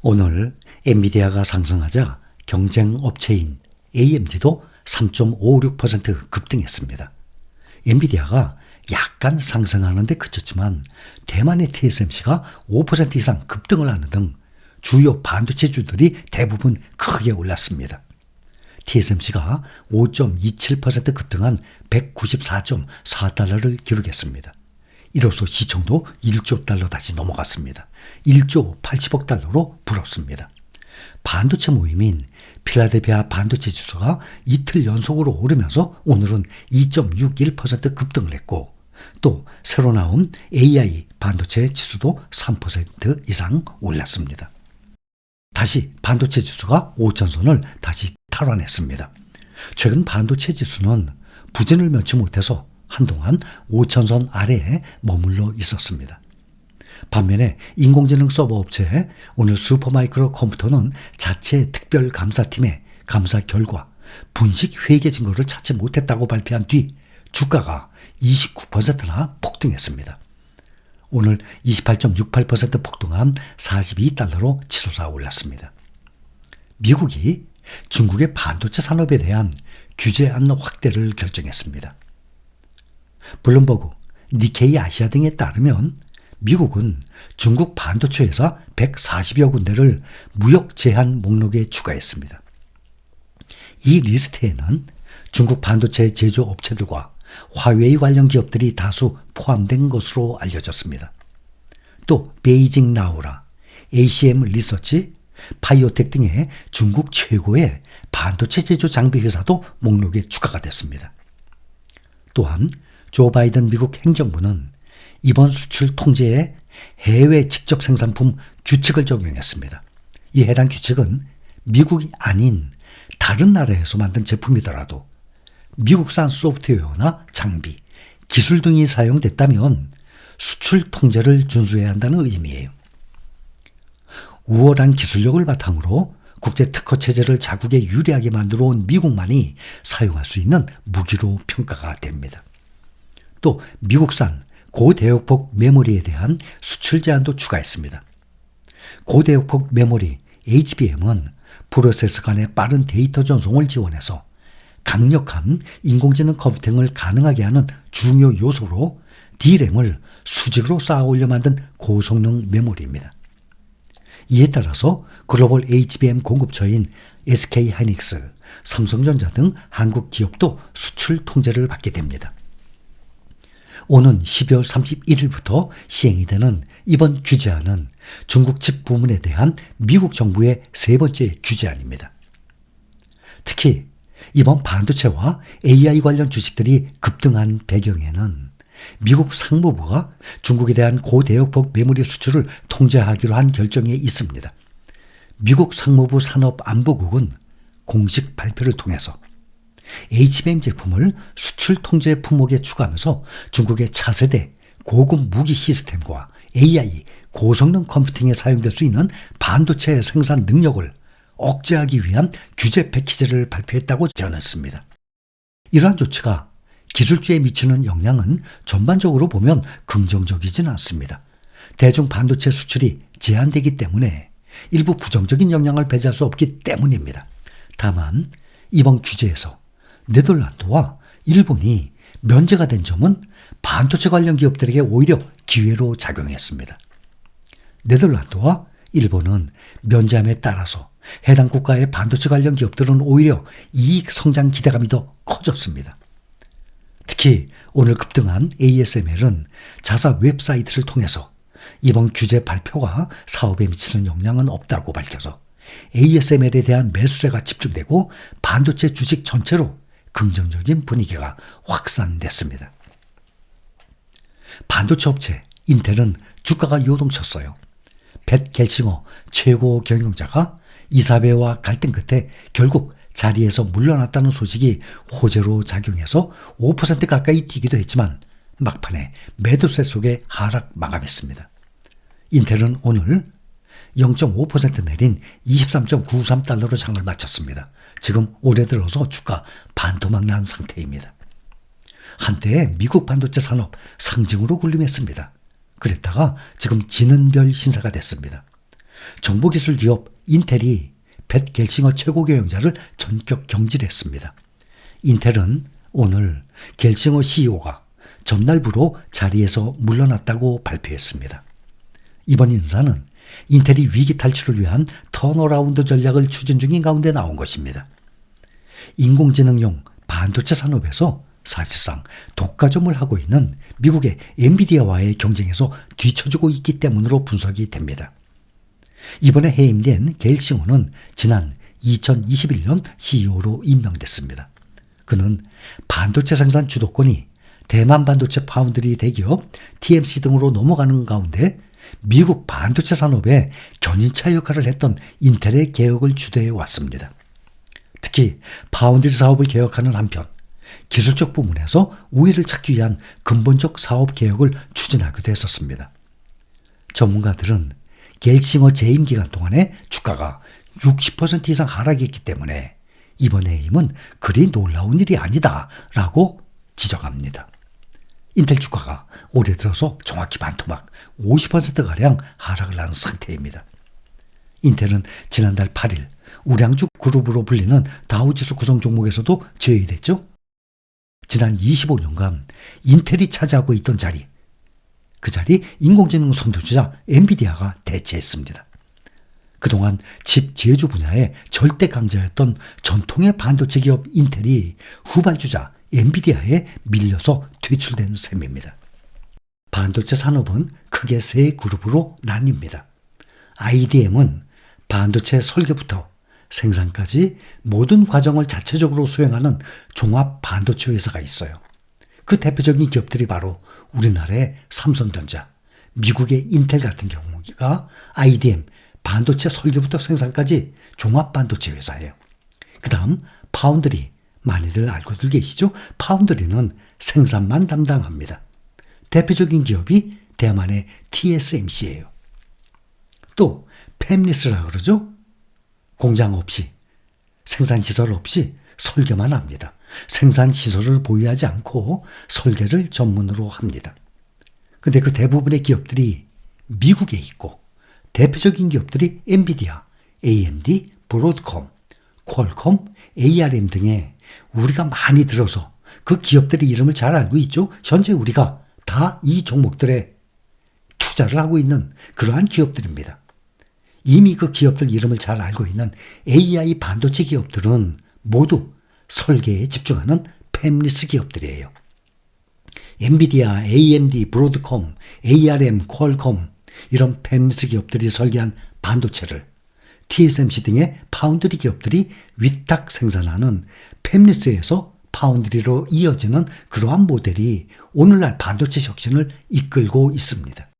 오늘 엔비디아가 상승하자 경쟁 업체인 AMD도 3.56% 급등했습니다. 엔비디아가 약간 상승하는 데 그쳤지만 대만의 TSMC가 5% 이상 급등을 하는 등 주요 반도체주들이 대부분 크게 올랐습니다. TSMC가 5.27% 급등한 194.4달러를 기록했습니다. 이로써 시총도 1조 달러 다시 넘어갔습니다. 1조 80억 달러로 불었습니다. 반도체 모임인 필라델피아 반도체 지수가 이틀 연속으로 오르면서 오늘은 2.61% 급등을 했고, 또 새로 나온 AI 반도체 지수도 3% 이상 올랐습니다. 다시 반도체 지수가 5천선을 다시 탈환했습니다. 최근 반도체 지수는 부진을 면치 못해서 한동안 5천선 아래에 머물러 있었습니다. 반면에 인공지능 서버 업체 오늘 슈퍼마이크로 컴퓨터는 자체 특별감사팀의 감사 결과 분식 회계 증거를 찾지 못했다고 발표한 뒤 주가가 29%나 폭등했습니다. 오늘 28.68% 폭등한 42달러로 치솟아 올랐습니다. 미국이 중국의 반도체 산업에 대한 규제안 확대를 결정했습니다. 블룸버그, 니케이 아시아 등에 따르면 미국은 중국 반도체 회사 140여 군데를 무역 제한 목록에 추가했습니다. 이 리스트에는 중국 반도체 제조업체들과 화웨이 관련 기업들이 다수 포함된 것으로 알려졌습니다. 또 베이징 나우라, ACM 리서치, 파이오텍 등의 중국 최고의 반도체 제조 장비 회사도 목록에 추가가 됐습니다. 또한 조 바이든 미국 행정부는 이번 수출 통제에 해외 직접 생산품 규칙을 적용했습니다. 이 해당 규칙은 미국이 아닌 다른 나라에서 만든 제품이더라도 미국산 소프트웨어나 장비, 기술 등이 사용됐다면 수출 통제를 준수해야 한다는 의미예요. 우월한 기술력을 바탕으로 국제 특허 체제를 자국에 유리하게 만들어 온 미국만이 사용할 수 있는 무기로 평가가 됩니다. 또 미국산 고대역폭 메모리에 대한 수출 제한도 추가했습니다. 고대역폭 메모리 HBM은 프로세서 간의 빠른 데이터 전송을 지원해서 강력한 인공지능 컴퓨팅을 가능하게 하는 중요 요소로 D램을 수직으로 쌓아 올려 만든 고성능 메모리입니다. 이에 따라서 글로벌 HBM 공급처인 SK하이닉스, 삼성전자 등 한국 기업도 수출 통제를 받게 됩니다. 오는 12월 31일부터 시행이 되는 이번 규제안은 중국 칩 부문에 대한 미국 정부의 세 번째 규제안입니다. 특히 이번 반도체와 AI 관련 주식들이 급등한 배경에는 미국 상무부가 중국에 대한 고대역폭 메모리 수출을 통제하기로 한 결정에 있습니다. 미국 상무부 산업안보국은 공식 발표를 통해서 HBM 제품을 수출 통제 품목에 추가하면서 중국의 차세대 고급 무기 시스템과 AI 고성능 컴퓨팅에 사용될 수 있는 반도체 생산 능력을 억제하기 위한 규제 패키지를 발표했다고 전했습니다. 이러한 조치가 기술주에 미치는 영향은 전반적으로 보면 긍정적이진 않습니다. 대중 반도체 수출이 제한되기 때문에 일부 부정적인 영향을 배제할 수 없기 때문입니다. 다만 이번 규제에서 네덜란드와 일본이 면제가 된 점은 반도체 관련 기업들에게 오히려 기회로 작용했습니다. 네덜란드와 일본은 면제함에 따라서 해당 국가의 반도체 관련 기업들은 오히려 이익 성장 기대감이 더 커졌습니다. 특히 오늘 급등한 ASML은 자사 웹사이트를 통해서 이번 규제 발표가 사업에 미치는 영향은 없다고 밝혀서 ASML에 대한 매수세가 집중되고 반도체 주식 전체로 긍정적인 분위기가 확산됐습니다. 반도체 업체 인텔은 주가가 요동쳤어요. 팻 겔싱어 최고 경영자가 이사회와 갈등 끝에 결국 자리에서 물러났다는 소식이 호재로 작용해서 5% 가까이 뛰기도 했지만 막판에 매도세 속에 하락 마감했습니다. 인텔은 오늘 0.5% 내린 23.93달러로 장을 마쳤습니다. 지금 올해 들어서 주가 반토막 난 상태입니다. 한때 미국 반도체 산업 상징으로 군림했습니다. 그랬다가 지금 지는 별 신사가 됐습니다. 정보기술 기업 인텔이 팻 겔싱어 최고 경영자를 전격 경질했습니다. 인텔은 오늘 겔싱어 CEO가 전날부로 자리에서 물러났다고 발표했습니다. 이번 인사는 인텔이 위기 탈출을 위한 턴어라운드 전략을 추진 중인 가운데 나온 것입니다. 인공지능용 반도체 산업에서 사실상 독과점을 하고 있는 미국의 엔비디아와의 경쟁에서 뒤처지고 있기 때문으로 분석이 됩니다. 이번에 해임된 겔싱어는 지난 2021년 CEO로 임명됐습니다. 그는 반도체 생산 주도권이 대만 반도체 파운드리 대기업 TMC 등으로 넘어가는 가운데 미국 반도체 산업의 견인차 역할을 했던 인텔의 개혁을 주도해 왔습니다. 특히 파운드리 사업을 개혁하는 한편 기술적 부문에서 우위를 찾기 위한 근본적 사업 개혁을 추진하기도 했었습니다. 전문가들은 겔싱어 재임 기간 동안에 주가가 60% 이상 하락했기 때문에 이번 해임은 그리 놀라운 일이 아니다라고 지적합니다. 인텔 주가가 올해 들어서 정확히 반토막 50%가량 하락을 한 상태입니다. 인텔은 지난달 8일 우량주 그룹으로 불리는 다우지수 구성 종목에서도 제외됐죠. 지난 25년간 인텔이 차지하고 있던 자리, 그 자리 인공지능 선두주자 엔비디아가 대체했습니다. 그동안 칩 제조 분야의 절대 강자였던 전통의 반도체 기업 인텔이 후발주자 엔비디아에 밀려서 퇴출된 셈입니다. 반도체 산업은 크게 세 그룹으로 나뉩니다. IDM은 반도체 설계부터 생산까지 모든 과정을 자체적으로 수행하는 종합 반도체 회사가 있어요. 그 대표적인 기업들이 바로 우리나라의 삼성전자, 미국의 인텔 같은 경우가 IDM, 반도체 설계부터 생산까지 종합 반도체 회사예요. 그 다음 파운드리, 많이들 알고들 계시죠? 파운드리는 생산만 담당합니다. 대표적인 기업이 대만의 TSMC예요. 또 팹리스라 그러죠? 공장 없이, 생산시설 없이 설계만 합니다. 생산시설을 보유하지 않고 설계를 전문으로 합니다. 근데 그 대부분의 기업들이 미국에 있고 대표적인 기업들이 엔비디아, AMD, 브로드컴, 퀄컴, ARM 등의 우리가 많이 들어서 그 기업들의 이름을 잘 알고 있죠. 현재 우리가 다 이 종목들에 투자를 하고 있는 그러한 기업들입니다. 이미 그 기업들 이름을 잘 알고 있는 AI 반도체 기업들은 모두 설계에 집중하는 팹리스 기업들이에요. 엔비디아, AMD, 브로드컴, ARM, 퀄컴 이런 팹리스 기업들이 설계한 반도체를 TSMC 등의 파운드리 기업들이 위탁 생산하는 팹리스에서 파운드리로 이어지는 그러한 모델이 오늘날 반도체 혁신을 이끌고 있습니다.